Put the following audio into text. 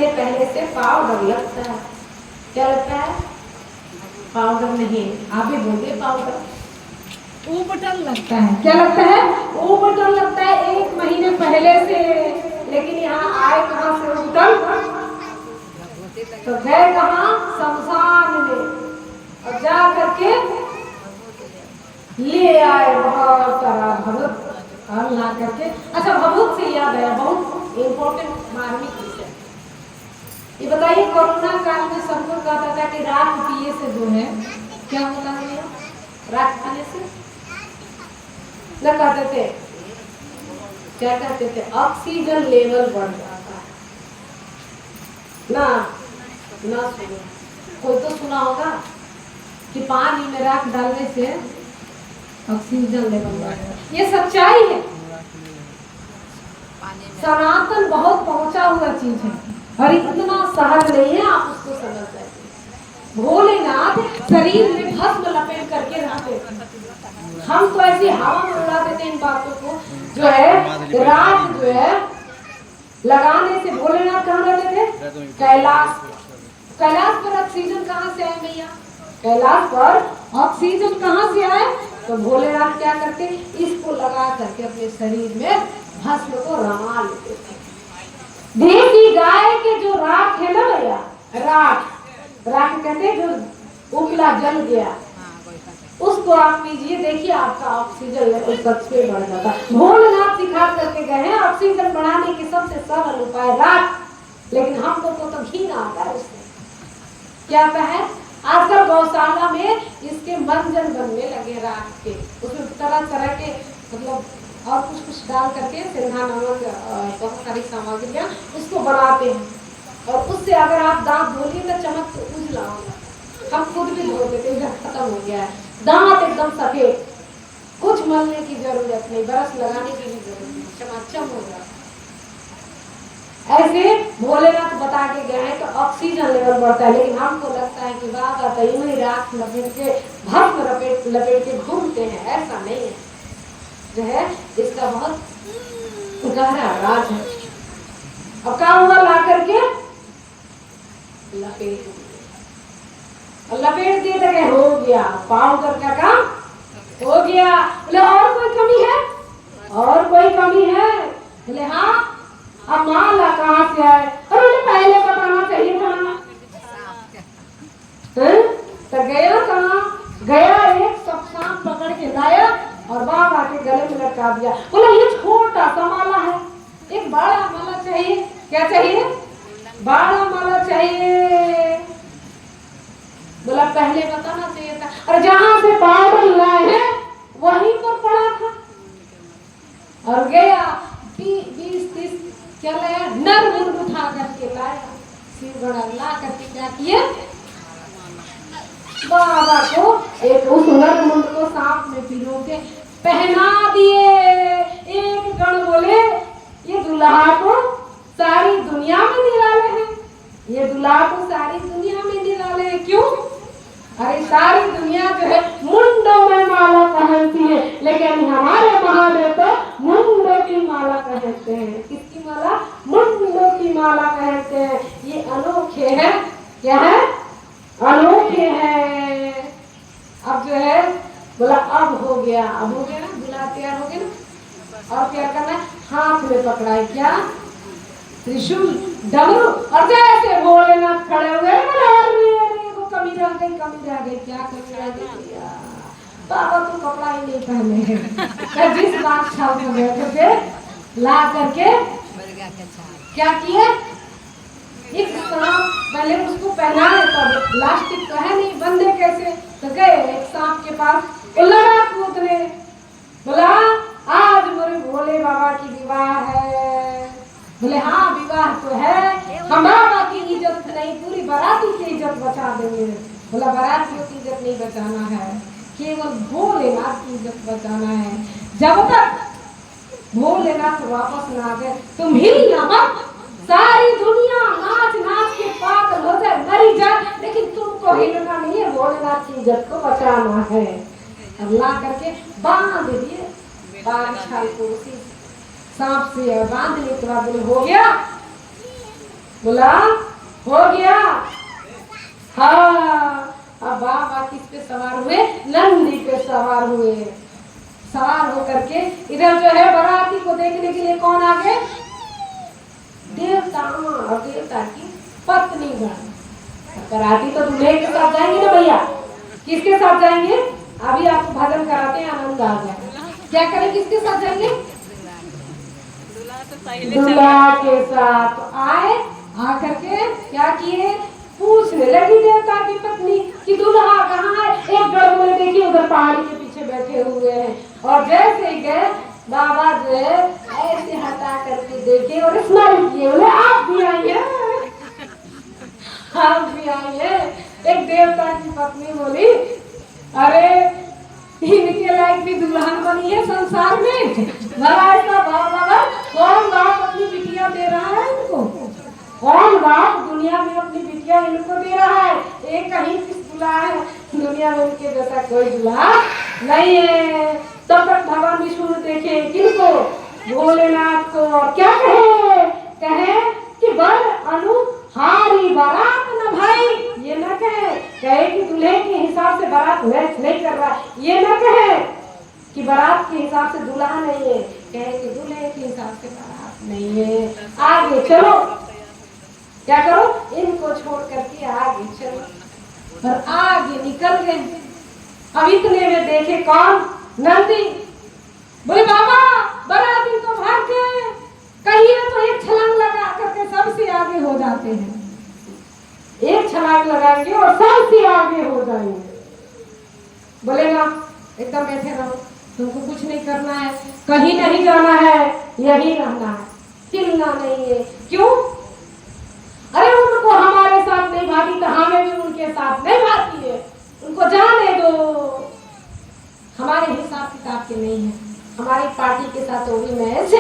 पहले से पाउडर लगता है। क्या लगता है? पाउडर नहीं, आप भी बोलिए पाउडर। ऊ बटन लगता है। क्या लगता है? ऊ बटन लगता है 1 महीने पहले से। लेकिन यहाँ आए कहाँ से बटन? तो गए कहाँ? शमशान में, और जा करके ले आए बहुत सारा भभूत और ला करके। अच्छा, भभूत से याद आया, बहुत इम्पोर्टेंट मार्मिक विषय। ये बताइए, कोरोना काल में सबको कहता था कि राख पिए से जो है क्या होता है? राख खाने से क्या कहते थे? क्या कहते थे? ऑक्सीजन लेवल बढ़ जाता है ना। ना सुनो, कोई तो सुना होगा कि पानी में राख डालने से ऑक्सीजन लेवल बढ़ जाता है। ये सच्चाई है। सनातन बहुत पहुंचा हुआ चीज है और इतना सहज नहीं है, आप उसको समझ जाइए। भोलेनाथ शरीर में भस्म लपेट करके रहते थे। हम तो ऐसी हवा में उड़ाते थे इन बातों को। जो है रात जो है लगाने से भोलेनाथ कहाँ रहते थे? कैलाश। कैलाश पर ऑक्सीजन कहाँ से आए भैया? कैलाश पर ऑक्सीजन कहाँ से आए? तो भोलेनाथ क्या करते? इसको लगा करके अपने शरीर में भस्म को रमा लेते थे। देसी गाय के जो राख है ना भैया, राख कहते हैं जो उबला जल गया, उसको आप पीजिए, देखिए आपका ऑक्सीजन लेवल सच में बढ़ जाता है। भोलेनाथ सिखा करके गए हैं ऑक्सीजन बढ़ाने के सबसे सरल उपाय राख। लेकिन हम लोग को तो घिन आता है उससे। क्या है? आजकल गौशाला में इसके मंजन बनने लगे राख के, उसमें तरह तरह के मतलब और कुछ डाल करके सिंधा नमक बहुत सारी सामग्रियाँ उसको बनाते हैं। और उससे अगर आप दांत धोलिए तो चमक उजला होगा। हम खुद भी धो देते हैं, खत्म हो गया है दांत एकदम सफेद। कुछ मलने की जरूरत नहीं, बरस लगाने की भी जरूरत नहीं, चमाचम हो जाता। ऐसे भोलेनाथ बता के गए हैं तो ऑक्सीजन लेवल बढ़ता है। लेकिन हमको लगता है कि बाबा तो यूं ही राख लपेट के भस्म लपेट के घूमते हैं। ऐसा नहीं है, जो है इसका बहुत गहरा राज है। अब क्या हुआ? ला करके लपेट दिए तो हो गया, पाउडर का काम हो गया। बोले और कोई कमी है? और कोई कमी है? बोले हाँ। अब माला कहाँ से आए? अरे पहले बताना चाहिए था ना। तो गया कहाँ? गया एक सब सांप पकड़ के लाया और बाबा के गले में लटका दिया। बोला ये छोटा सा माला है, एक बड़ा माला चाहिए। क्या चाहिए? बड़ा माला चाहिए। बोला पहले बताना चाहिए था। और जहां से पाउडर लाए हैं वहीं पर पड़ा था। और गया 20-30 क्या लाया? नर मुंड उठा करके लाया। शिवगढ़ ला करके क्या किए? बाबा को एक उस नर मुंड को सांप में पिरो के पहना दिए। एक गण बोले ये दुल्हा को सारी दुनिया में निराले हैं, ये दुल्हा को सारी दुनिया में निराले हैं। क्यों? अरे सारी दुनिया जो है मुंडों में माला पहनती है, लेकिन हमारे महादेव तो मुंडों की माला पहनते हैं। किसकी माला? मुंडों की माला पहनते हैं। ये अनोखे हैं। क्या है? अनोखे हैं। अब जो है बोला अब हो गया, अब हो गया ना, दूल्हा तैयार हो गया ना। और क्या करना है? हाथ में पकड़ा है क्या? त्रिशूल, डमरू। और जैसे भोलेनाथ खड़े हो गए, कमी रह गई। क्या कमी रह गई? बाबा तो कपड़ा ही नहीं पहने हैं। जिस बात छाल को बैठे थे ला करके क्या किए? एक सांप पहले उसको पहनाए, तब लास्टिक तो है नहीं, बंदे कैसे? तो गए एक सांप के पास, लड़ा कूदने। बोला आज मेरे भोले बाबा की विवाह है। बोले हाँ विवाह तो है, हम बाबा की इज्जत नहीं, पूरी बाराती की इज्जत बचा देंगे। बोला बारातियों की इज्जत नहीं बचाना है, केवल भोलेनाथ की इज्जत बचाना है। जब तक भोलेनाथ वापस ना आ गए तुम हिलना मत। सारी दुनिया नाच नाच के पागल हो जाए, मरी जाए, लेकिन तुमको हिलना नहीं है, भोलेनाथ की इज्जत को बचाना है। अब ला करके बांध दिए बाल छाल को उसी सांप से, बांधने के बाद हो गया। बोला हो गया। हाँ, अब बाबा किस पे सवार हुए? नंदी पे सवार हुए। सवार होकर के इधर जो है बाराती को देखने के लिए कौन आ गए? देवता और देवता की पत्नी गण। बाराती तो दूल्हे के साथ जाएंगे ना भैया। किसके साथ जाएंगे? अभी आपको भजन कराते हैं, आनंद आ जाए। क्या करें? किसके साथ जाएंगे? दूल्हा के साथ आए। आकर के क्या किए? पूछने लगी देवता की पत्नी कि दूल्हा कहाँ है? एक गढ़ बोले देखिए उधर पहाड़ी के पीछे बैठे हुए हैं। और जैसे ही गए बाबा जो है ऐसे हटा करके देखे और स्माइल किए, बोले आप भी आइए, आप भी आइए। एक देवता की पत्नी बोली अरे इनके लायक भी दुल्हन बनी है संसार में। ऐसा बाबा कौन बाप अपनी बिटिया दे रहा है इनको? कौन बाप दुनिया में अपनी बिटिया इनको दे रहा है? एक कहीं किस दूल्हा है दुनिया में इनके जैसा कोई दूल्हा नहीं है। तब तक भगवान विष्णु ने देखे किनको? भोलेनाथ को। और क्या कहे? कहे कि बर अनुहारी बारात न भाई। ये न कहे कि दूल्हे के हिसाब से बारात मैच नहीं कर रहा। ये न कहे कि बारात के हिसाब से दूल्हा नहीं है। कहे कि दूल्हे के हिसाब से बारात नहीं है। आगे चलो, क्या करो? इनको छोड़ करके आगे चलो। और आगे निकल गए। अब इतने में देखे कौन? नंदी। बोले बाबा बाराती तो भाग गए, कहिए तो एक छलांग लगा करके सबसे आगे हो जाते हैं। एक छलांग लगाएंगे और सबसे आगे हो जाएंगे। बोलेगा एकदम बैठे रहो, तुमको कुछ नहीं करना है, कहीं नहीं जाना है, यही रहना है, हिलना नहीं है। क्यों? अरे उनको हमारे साथ नहीं भागी तो हमें भी उनके साथ नहीं भागी है। उनको जाने दो, हमारे हिसाब किताब के नहीं है, हमारी पार्टी के साथ वो भी मैच